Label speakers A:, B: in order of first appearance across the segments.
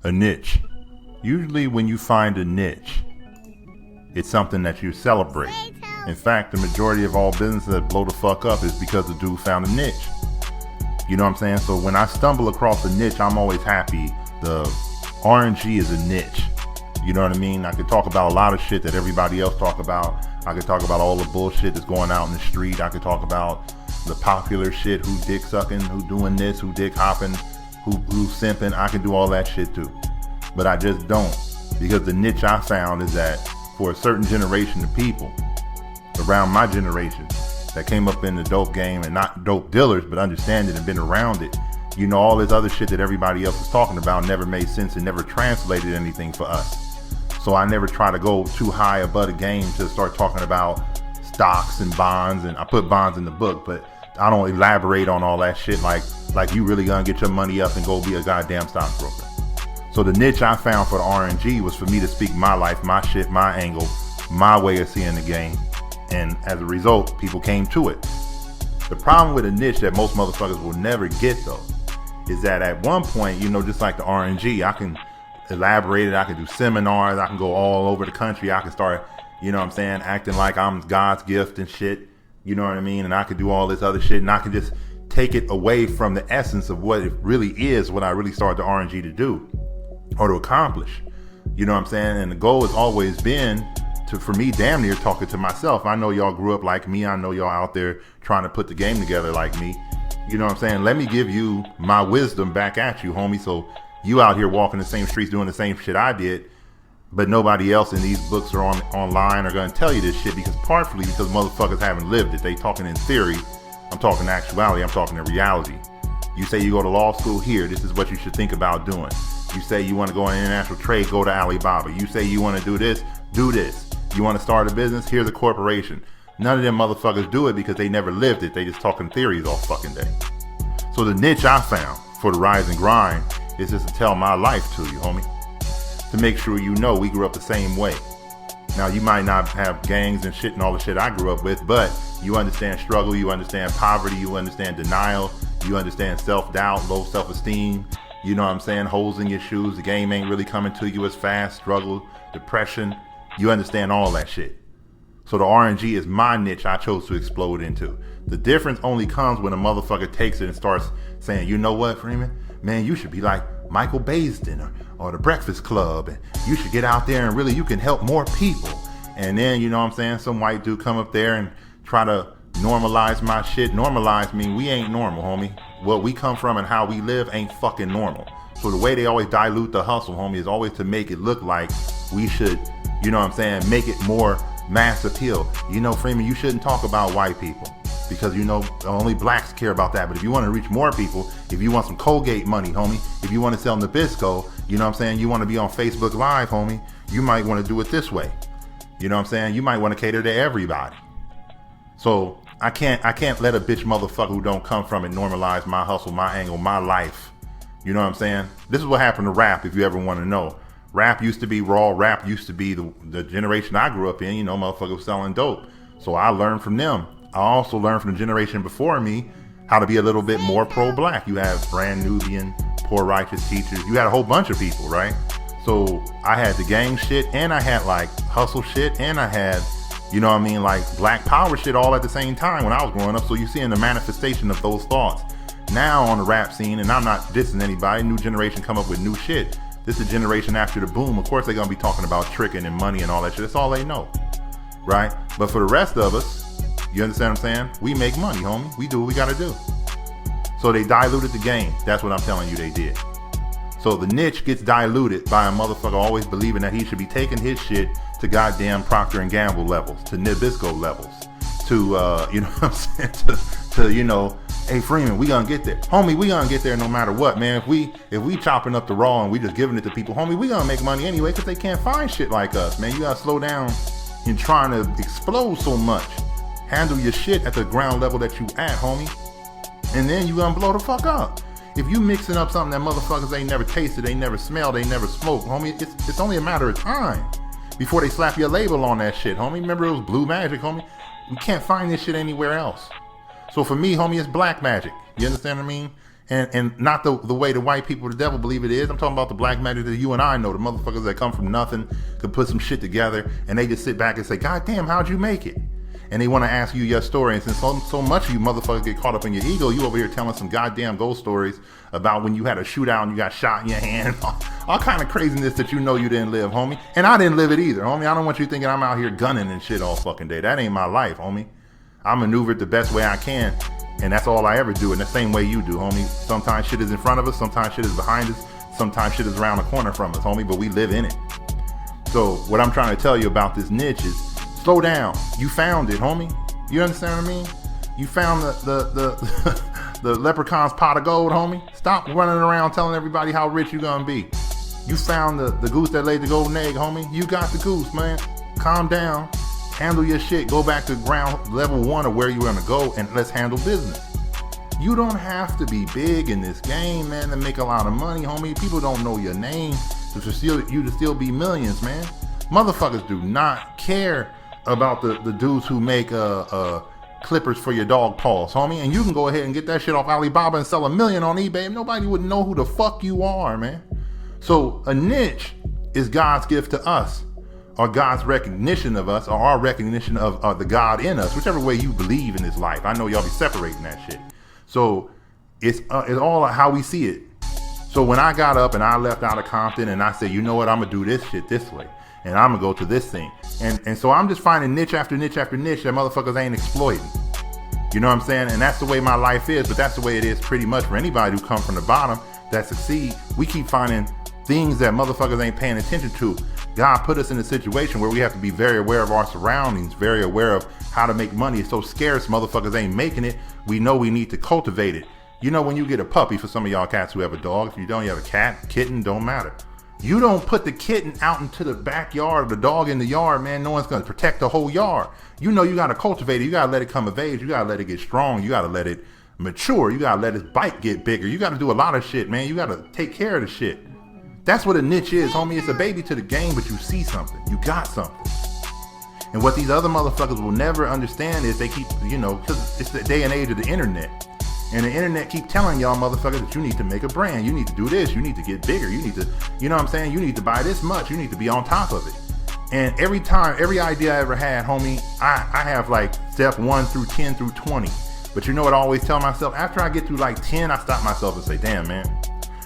A: A niche. Usually when you find a niche, it's something that you celebrate. In fact, the majority of all businesses that blow the fuck up is because the dude found a niche. You know what I'm saying? So when I stumble across a niche, I'm always happy. The RNG is a niche. You know what I mean? I could talk about a lot of shit that everybody else talk about. I could talk about all the bullshit that's going out in the street. I could talk about the popular shit, who dick sucking, who doing this, who dick hopping, who simping. I can do all that shit too. But I just don't. Because the niche I found is that for a certain generation of people, around my generation, that came up in the dope game, and not dope dealers, but understand it and been around it, you know, all this other shit that everybody else is talking about never made sense and never translated anything for us. So I never try to go too high above the game to start talking about stocks and bonds, and I put bonds in the book, but I don't elaborate on all that shit like you really gonna get your money up and go be a goddamn stockbroker. So the niche I found for the RNG was for me to speak my life, my shit, my angle, my way of seeing the game. And as a result, people came to it. The problem with a niche that most motherfuckers will never get though, is that at one point, you know, just like the RNG, I can elaborate it, I can do seminars, I can go all over the country, I can start, you know what I'm saying, acting like I'm God's gift and shit, you know what I mean? And I can do all this other shit, and I can just take it away from the essence of what it really is, what I really started the RNG to do or to accomplish. You know what I'm saying? And the goal has always been to, for me, damn near talking to myself. I know y'all grew up like me. I know y'all out there trying to put the game together like me. You know what I'm saying? Let me give you my wisdom back at you, homie. So you out here walking the same streets doing the same shit I did, but nobody else in these books or online are going to tell you this shit, because partly because motherfuckers haven't lived it. They talking in theory. I'm talking actuality. I'm talking in reality. You say you go to law school here, this is what you should think about doing. You say you want to go in international trade, go to Alibaba. You say you want to do this, do this. You want to start a business, here's a corporation. None of them motherfuckers do it because they never lived it. They just talking theories all fucking day. So the niche I found for the rise and grind is just to tell my life to you, homie. To make sure you know we grew up the same way. Now you might not have gangs and shit and all the shit I grew up with, but you understand struggle, you understand poverty, you understand denial, you understand self-doubt, low self-esteem. You know what I'm saying? Holes in your shoes. The game ain't really coming to you as fast. Struggle, depression. You understand all that shit. So the RNG is my niche I chose to explode into. The difference only comes when a motherfucker takes it and starts saying, you know what, Freeman? Man, you should be like Michael Baisden or the Breakfast Club, and you should get out there and really, you can help more people. And then, you know what I'm saying, some white dude come up there and try to normalize my shit. Normalize mean we ain't normal, homie. What we come from and how we live ain't fucking normal. So the way they always dilute the hustle, homie, is always to make it look like we should, you know what I'm saying, make it more mass appeal. You know, Freeman, you shouldn't talk about white people because, you know, only blacks care about that. But if you want to reach more people, if you want some Colgate money, homie, if you want to sell Nabisco, you know what I'm saying, you want to be on Facebook Live, homie, you might want to do it this way. You know what I'm saying? You might want to cater to everybody. So I can't let a bitch motherfucker who don't come from it normalize my hustle, my angle, my life. You know what I'm saying? This is what happened to rap, if you ever want to know. Rap used to be raw. Rap used to be the generation I grew up in. You know, motherfuckers selling dope. So I learned from them. I also learned from the generation before me how to be a little bit more pro-black. You have Brand Nubian, Poor Righteous Teachers. You had a whole bunch of people, right? So I had the gang shit, and I had like hustle shit, and I had, you know what I mean, like black power shit all at the same time when I was growing up. So you seeing the manifestation of those thoughts now on the rap scene, and I'm not dissing anybody. New generation come up with new shit. This is a generation after the boom. Of course they're gonna be talking about tricking and money and all that shit. That's all they know, right? But for the rest of us, you understand what I'm saying? We make money, homie. We do what we gotta do. So they diluted the game. That's what I'm telling you they did. So the niche gets diluted by a motherfucker always believing that he should be taking his shit to goddamn Procter & Gamble levels, to Nabisco levels, to, you know what I'm saying, to you know, hey Freeman, we gonna get there. Homie, we gonna get there no matter what, man. If we chopping up the raw and we just giving it to people, homie, we gonna make money anyway because they can't find shit like us, man. You gotta slow down in trying to explode so much. Handle your shit at the ground level that you at, homie. And then you gonna blow the fuck up. If you mixing up something that motherfuckers ain't never tasted, they never smelled, they never smoked, homie, it's only a matter of time before they slap your label on that shit, homie. Remember it was Blue Magic, homie? You can't find this shit anywhere else. So for me, homie, it's black magic. You understand what I mean? And not the way the white people, the devil, believe it is. I'm talking about the black magic that you and I know, the motherfuckers that come from nothing, could put some shit together, and they just sit back and say, God damn, how'd you make it? And they want to ask you your story. And since so much of you motherfuckers get caught up in your ego, you over here telling some goddamn ghost stories about when you had a shootout and you got shot in your hand, all kind of craziness that you know you didn't live, homie. And I didn't live it either, homie. I don't want you thinking I'm out here gunning and shit all fucking day. That ain't my life, homie. I maneuvered the best way I can. And that's all I ever do, in the same way you do, homie. Sometimes shit is in front of us, sometimes shit is behind us, sometimes shit is around the corner from us, homie, but we live in it. So what I'm trying to tell you about this niche is, slow down. You found it, homie. You understand what I mean? You found the the leprechaun's pot of gold, homie. Stop running around telling everybody how rich you gonna be. You found the goose that laid the golden egg, homie. You got the goose, man. Calm down. Handle your shit. Go back to ground level 1 of where you want to go, and let's handle business. You don't have to be big in this game, man, to make a lot of money, homie. People don't know your name to still be millions, man. Motherfuckers do not care about the dudes who make clippers for your dog paws, homie. And you can go ahead and get that shit off Alibaba and sell $1 million on eBay. Nobody would know who the fuck you are, man. So a niche is God's gift to us, or God's recognition of us, or our recognition of the God in us, whichever way you believe in this life. I know y'all be separating that shit. So it's all how we see it. So when I got up and I left out of Compton and I said, you know what, I'm gonna do this shit this way, and I'm gonna go to this thing, and so I'm just finding niche after niche after niche that motherfuckers ain't exploiting. You know what I'm saying? And that's the way my life is, but that's the way it is pretty much for anybody who come from the bottom that succeed. We keep finding things that motherfuckers ain't paying attention to. God put us in a situation where we have to be very aware of our surroundings, very aware of how to make money. It's so scarce, motherfuckers ain't making it. We know we need to cultivate it. You know, when you get a puppy, for some of y'all cats who have a dog, if you don't, you have a cat, kitten, don't matter. You don't put the kitten out into the backyard, the dog in the yard, man. No one's gonna protect the whole yard. You know you gotta cultivate it. You gotta let it come of age. You gotta let it get strong. You gotta let it mature. You gotta let its bite get bigger. You gotta do a lot of shit, man. You gotta take care of the shit. That's what a niche is, homie. It's a baby to the game, but you see something. You got something. And what these other motherfuckers will never understand is they keep, you know, because it's the day and age of the internet. And the internet keep telling y'all motherfuckers that you need to make a brand. You need to do this. You need to get bigger. You need to, you know what I'm saying? You need to buy this much. You need to be on top of it. And every time, every idea I ever had, homie, I have like step 1 through 10 through 20. But you know what I always tell myself? After I get through like 10, I stop myself and say, damn, man.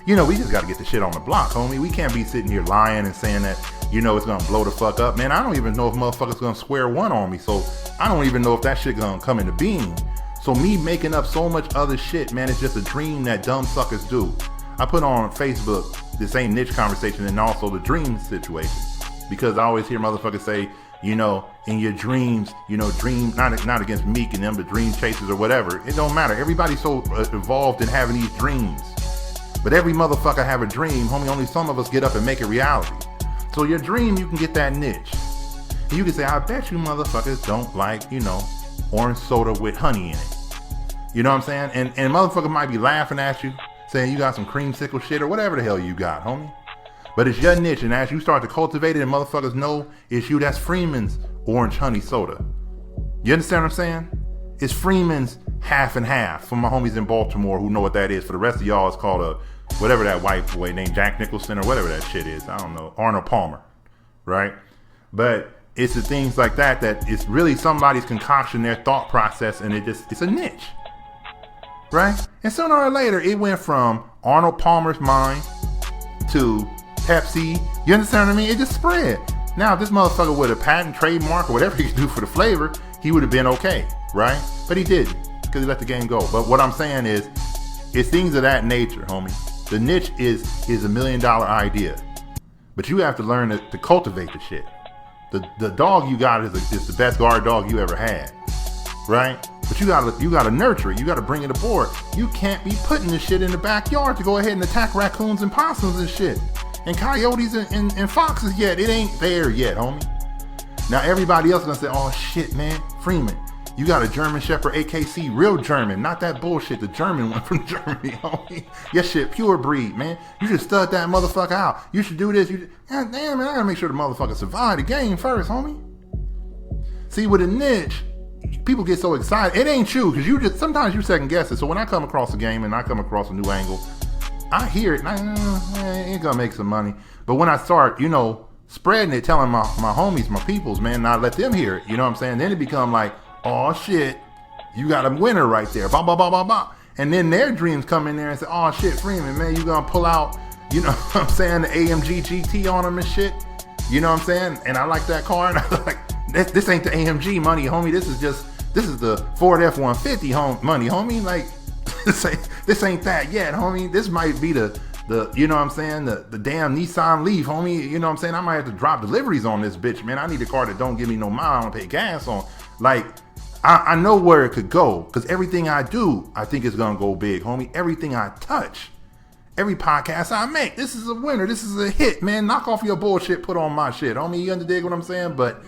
A: You know, we just got to get the shit on the block, homie. We can't be sitting here lying and saying that, you know, it's going to blow the fuck up. Man, I don't even know if motherfuckers going to square one on me. So I don't even know if that shit going to come into being. So me making up so much other shit, man, it's just a dream that dumb suckers do. I put on Facebook the same niche conversation and also the dream situation. Because I always hear motherfuckers say, you know, in your dreams, you know, dream, not against Meek and them, but dream chasers or whatever. It don't matter. Everybody's so involved in having these dreams. But every motherfucker have a dream, homie. Only some of us get up and make it reality. So your dream, you can get that niche. And you can say, I bet you motherfuckers don't like, you know, orange soda with honey in it. You know what I'm saying? And motherfucker might be laughing at you, saying you got some creamsicle shit or whatever the hell you got, homie. But it's your niche, and as you start to cultivate it and motherfuckers know it's you, that's Freeman's orange honey soda. You understand what I'm saying? It's Freeman's half and half for my homies in Baltimore who know what that is. For the rest of y'all, it's called a, whatever that white boy named Jack Nicholson or whatever that shit is. I don't know. Arnold Palmer, right? But it's the things like that it's really somebody's concoction, their thought process, and it's a niche, right? And sooner or later, it went from Arnold Palmer's mind to Pepsi. You understand what I mean? It just spread. Now, if this motherfucker would have patent, trademark, or whatever he could do for the flavor, he would have been okay, right? But he didn't, because he let the game go. But what I'm saying is, it's things of that nature, homie. The niche is $1 million idea, but you have to learn to cultivate the shit. The dog you got is the best guard dog you ever had, right? But you gotta nurture it. You gotta bring it aboard. You can't be putting this shit in the backyard to go ahead and attack raccoons and possums and shit, and coyotes and foxes yet. It ain't there yet, homie. Now everybody else gonna say, oh shit, man, Freeman, you got a German Shepherd AKC, real German, not that bullshit, the German one from Germany, homie. Your shit, pure breed, man. You should stud that motherfucker out. You should do this. God damn, man, I gotta make sure the motherfucker survive the game first, homie. See, with a niche, people get so excited. It ain't you, because sometimes you second guess it. So when I come across a game and I come across a new angle, I hear it and I ain't gonna make some money. But when I start, spreading it, telling my homies, my peoples, man, not let them hear it. You know what I'm saying? Then it become like, oh shit, you got a winner right there. Bah, bah, bah, bah, bah. And then their dreams come in there and say, oh shit, Freeman, man, you gonna pull out, you know what I'm saying, the AMG GT on them and shit. You know what I'm saying? And I like that car. And I was like, this ain't the AMG money, homie. This is the Ford F-150 money, homie. Like, this ain't that yet, homie. This might be the you know what I'm saying, the damn Nissan Leaf, homie. You know what I'm saying? I might have to drop deliveries on this bitch, man. I need a car that don't give me no mile. I don't pay gas on. Like, I know where it could go, because everything I do, I think is gonna go big, homie. Everything I touch, every podcast I make, this is a winner. This is a hit, man. Knock off your bullshit, put on my shit, homie. You understand what I'm saying? But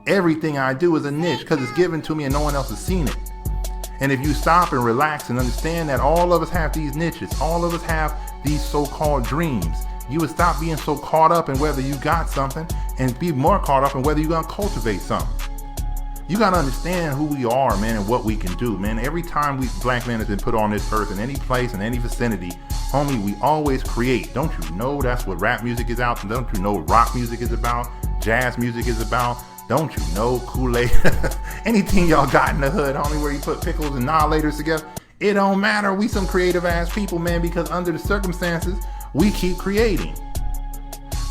A: everything I do is a niche, because it's given to me and no one else has seen it. And if you stop and relax and understand that all of us have these niches, all of us have these so-called dreams, you would stop being so caught up in whether you got something and be more caught up in whether you're gonna cultivate something. You gotta understand who we are, man, and what we can do, man. Every time black men has been put on this earth, in any place, in any vicinity, homie, we always create. Don't you know that's what rap music is out? Don't you know what rock music is about? Jazz music is about? Don't you know Kool-Aid? Anything y'all got in the hood, homie, where you put pickles and annihilators together, it don't matter. We some creative ass people, man, because under the circumstances, we keep creating.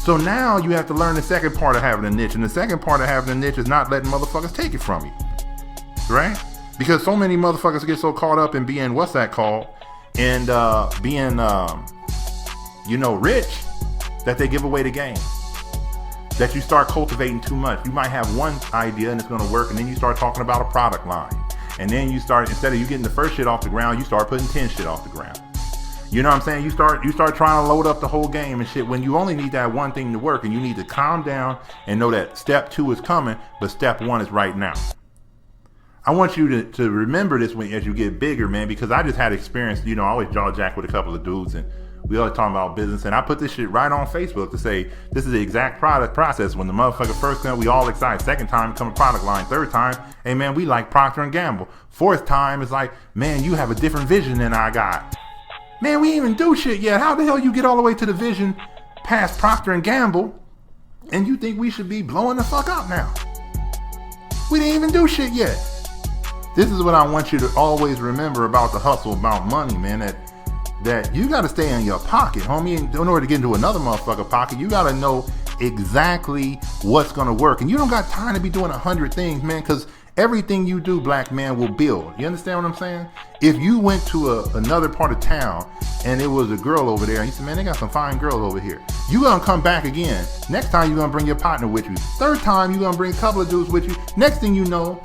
A: So now you have to learn the second part of having a niche. And the second part of having a niche is not letting motherfuckers take it from you. Right? Because so many motherfuckers get so caught up in being, what's that called? And being, rich, that they give away the game. That you start cultivating too much. You might have one idea and it's going to work, and then you start talking about a product line. And then you start, instead of you getting the first shit off the ground, you start putting 10 shit off the ground. You know what I'm saying? You start trying to load up the whole game and shit when you only need that one thing to work, and you need to calm down and know that step 2 is coming, but step 1 is right now. I want you to remember this as you get bigger, man, because I just had experience. I always jaw jack with a couple of dudes, and we always talking about business, and I put this shit right on Facebook to say this is the exact process. When the motherfucker first come, we all excited. Second time, come a product line. Third time, hey man, we like Procter & Gamble. Fourth time is like, man, you have a different vision than I got. Man, we ain't even do shit yet. How the hell you get all the way to the vision past Procter & Gamble and you think we should be blowing the fuck up now? We didn't even do shit yet. This is what I want you to always remember about the hustle, about money, man, that you got to stay in your pocket, homie. In order to get into another motherfucker pocket, you got to know exactly what's going to work. And you don't got time to be doing 100 things, man, because everything you do, black man, will build. You understand what I'm saying? If you went to another part of town and it was a girl over there and you said, man, they got some fine girls over here, you going to come back again. Next time you're going to bring your partner with you. Third time you're going to bring a couple of dudes with you. Next thing you know,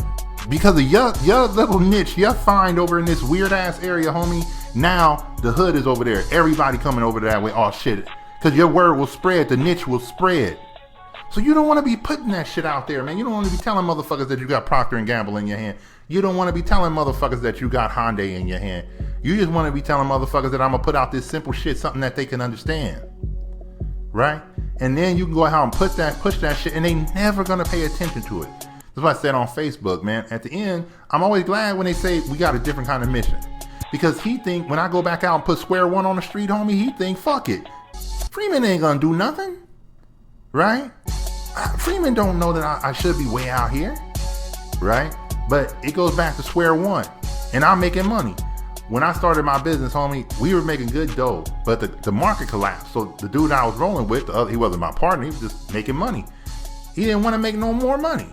A: because of your little niche, your find over in this weird ass area, homie, now the hood is over there. Everybody coming over that way. Oh shit. Because your word will spread. The niche will spread. So you don't want to be putting that shit out there, man. You don't want to be telling motherfuckers that you got Procter & Gamble in your hand. You don't want to be telling motherfuckers that you got Hyundai in your hand. You just want to be telling motherfuckers that I'm going to put out this simple shit, something that they can understand. Right? And then you can go out and push that shit, and they never going to pay attention to it. That's what I said on Facebook, man. At the end, I'm always glad when they say we got a different kind of mission. Because he think when I go back out and put square one on the street, homie, he think, fuck it. Freeman ain't going to do nothing. Right? Freeman don't know that I should be way out here, right? But it goes back to square one, and I'm making money. When I started my business, homie, we were making good dough, but the market collapsed. So the dude I was rolling with, he wasn't my partner, he was just making money. He didn't want to make no more money.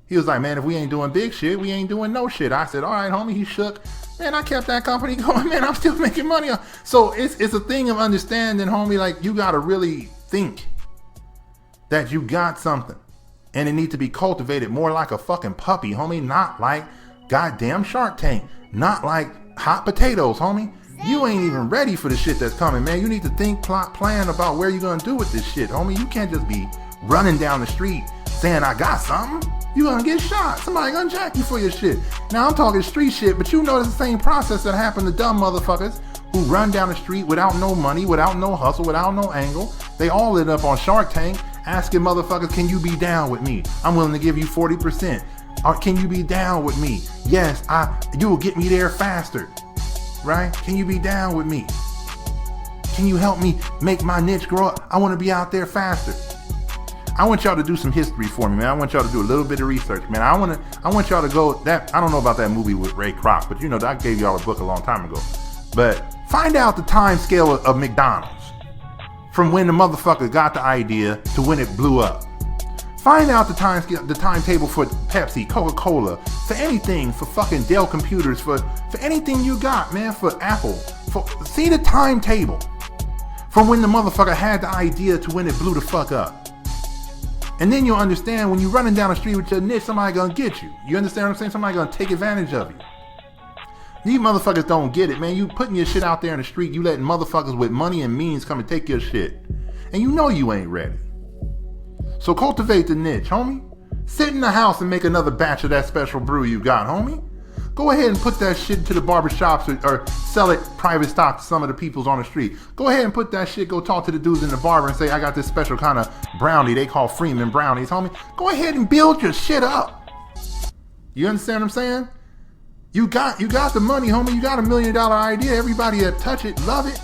A: He was like, man, if we ain't doing big shit, we ain't doing no shit. I said, all right, homie. He shook. Man, I kept that company going, man. I'm still making money. So it's a thing of understanding, homie, like you got to really think that you got something and it needs to be cultivated more like a fucking puppy, homie, not like goddamn Shark Tank, not like hot potatoes, homie. You ain't even ready for the shit that's coming, man. You need to think, plot, plan about where you're gonna do with this shit, homie. You can't just be running down the street saying I got something. You gonna get shot. Somebody gonna jack you for your shit. Now I'm talking street shit, but you know it's the same process that happened to dumb motherfuckers who run down the street without no money, without no hustle, without no angle. They all end up on Shark Tank asking motherfuckers, can you be down with me? I'm willing to give you 40%. Or can you be down with me? Yes, you will get me there faster. Right? Can you be down with me? Can you help me make my niche grow up? I want to be out there faster. I want y'all to do some history for me, man. I want y'all to do a little bit of research, man. I want y'all to go that. I don't know about that movie with Ray Kroc, but you know, I gave y'all a book a long time ago. But find out the time scale of McDonald's from when the motherfucker got the idea to when it blew up. Find out the timetable for Pepsi, Coca-Cola, for anything, for fucking Dell computers, for anything you got, man, for Apple. See the timetable from when the motherfucker had the idea to when it blew the fuck up. And then you'll understand when you're running down the street with your niche, somebody gonna get you. You understand what I'm saying? Somebody gonna take advantage of you. These motherfuckers don't get it, man. You putting your shit out there in the street, you letting motherfuckers with money and means come and take your shit. And you know you ain't ready. So cultivate the niche, homie. Sit in the house and make another batch of that special brew you got, homie. Go ahead and put that shit to the barbershops or sell it private stock to some of the peoples on the street. Go ahead and put that shit, go talk to the dudes in the barber and say, I got this special kind of brownie they call Freeman brownies, homie. Go ahead and build your shit up. You understand what I'm saying? You got the money, homie. You got $1 million idea. Everybody that touch it, love it.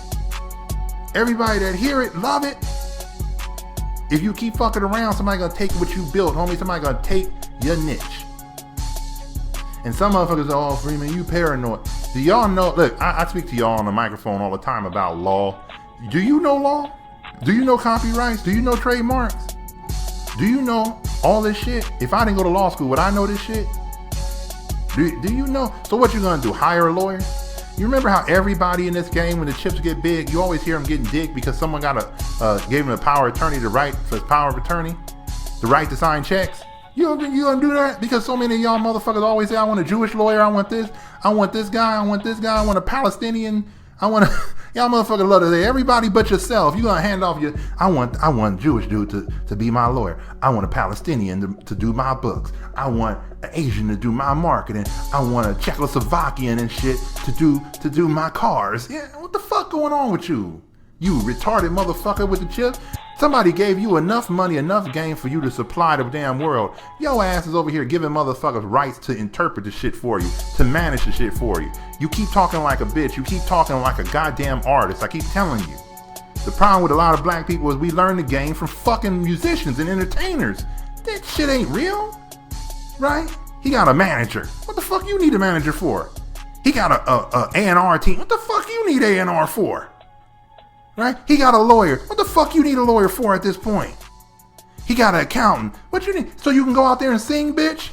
A: Everybody that hear it, love it. If you keep fucking around, somebody gonna take what you built, homie. Somebody gonna take your niche. And some motherfuckers are, oh, Freeman, you paranoid. Do y'all know, look, I speak to y'all on the microphone all the time about law. Do you know law? Do you know copyrights? Do you know trademarks? Do you know all this shit? If I didn't go to law school, would I know this shit? Do you know? So what you gonna do, hire a lawyer? You remember how everybody in this game, when the chips get big, you always hear them getting dick because someone gave them a power of attorney, the right for power of attorney, the right to sign checks. You gonna do that? Because so many of y'all motherfuckers always say, I want a Jewish lawyer, I want this guy, I want this guy, I want a Palestinian, y'all motherfuckers love to say everybody but yourself. You gonna hand off I want a Jewish dude to be my lawyer. I want a Palestinian to do my books. I want an Asian to do my marketing. I want a Czechoslovakian and shit to do my cars. Yeah, what the fuck going on with you? You retarded motherfucker with the chip. Somebody gave you enough money, enough game for you to supply the damn world. Yo ass is over here giving motherfuckers rights to interpret the shit for you, to manage the shit for you. You keep talking like a bitch. You keep talking like a goddamn artist. I keep telling you. The problem with a lot of black people is we learn the game from fucking musicians and entertainers. That shit ain't real, right? He got a manager. What the fuck you need a manager for? He got a A&R team. What the fuck you need A&R for? Right? He got a lawyer. What the fuck you need a lawyer for at this point? He got an accountant. What you need? So you can go out there and sing, bitch?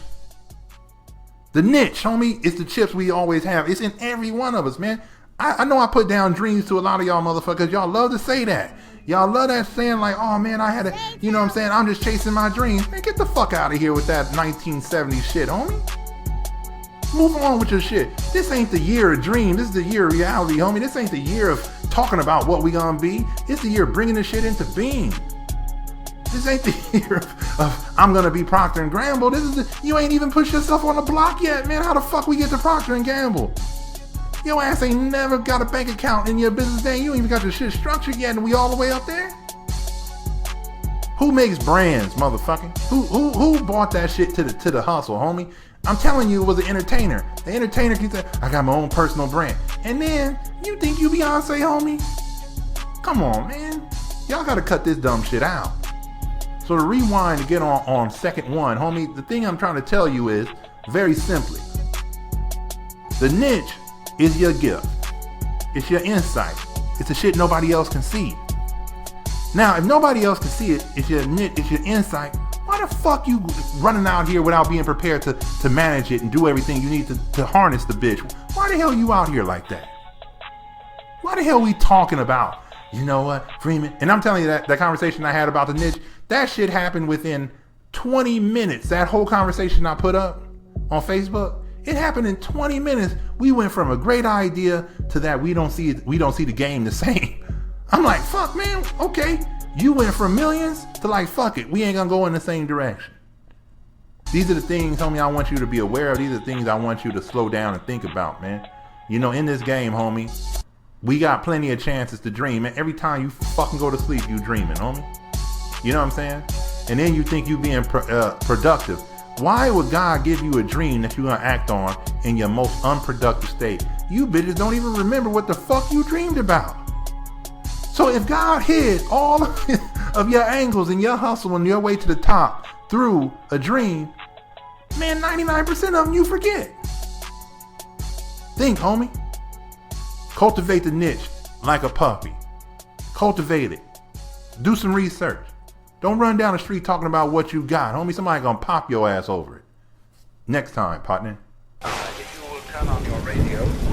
A: The niche, homie, is the chips we always have. It's in every one of us, man. I know I put down dreams to a lot of y'all motherfuckers. Y'all love to say that. Y'all love that saying like, oh man, I had a, you know what I'm saying? I'm just chasing my dreams. Man, get the fuck out of here with that 1970s shit, homie. Move on with your shit. This ain't the year of dream. This is the year of reality, homie. This ain't the year of talking about what we gonna be. It's the year of bringing this shit into being. This ain't the year of I'm gonna be Procter & Gamble. You ain't even pushed yourself on the block yet, man. How the fuck we get to Procter & Gamble? Your ass ain't never got a bank account in your business day. You ain't even got your shit structured yet, and we all the way up there? Who makes brands, motherfucker? Who bought that shit to the hustle, homie? I'm telling you, it was an entertainer. The entertainer keeps saying, I got my own personal brand. And then, you think you Beyonce, homie? Come on, man. Y'all gotta cut this dumb shit out. So to rewind to get on second one, homie, the thing I'm trying to tell you is, very simply, the niche is your gift. It's your insight. It's the shit nobody else can see. Now, if nobody else can see it, it's your niche, it's your insight. Why the fuck you running out here without being prepared to manage it and do everything you need to harness the bitch? Why the hell you out here like that? Why the hell we talking about, you know what, Freeman? And I'm telling you that conversation I had about the niche, that shit happened within 20 minutes. That whole conversation I put up on Facebook, it happened in 20 minutes. We went from a great idea to that we don't see the game the same. I'm like, fuck, man, okay. You went from millions to like, fuck it, we ain't gonna go in the same direction. These are the things, homie, I want you to be aware of. These are the things I want you to slow down and think about, man. You know, in this game, homie, we got plenty of chances to dream. And every time you fucking go to sleep, you dreaming, homie. You know what I'm saying? And then you think you being productive. Why would God give you a dream that you're gonna act on in your most unproductive state? You bitches don't even remember what the fuck you dreamed about. So if God hid all of your angles and your hustle on your way to the top through a dream, man, 99% of them you forget. Think, homie. Cultivate the niche like a puppy. Cultivate it. Do some research. Don't run down the street talking about what you got, homie. Somebody gonna pop your ass over it. Next time, partner.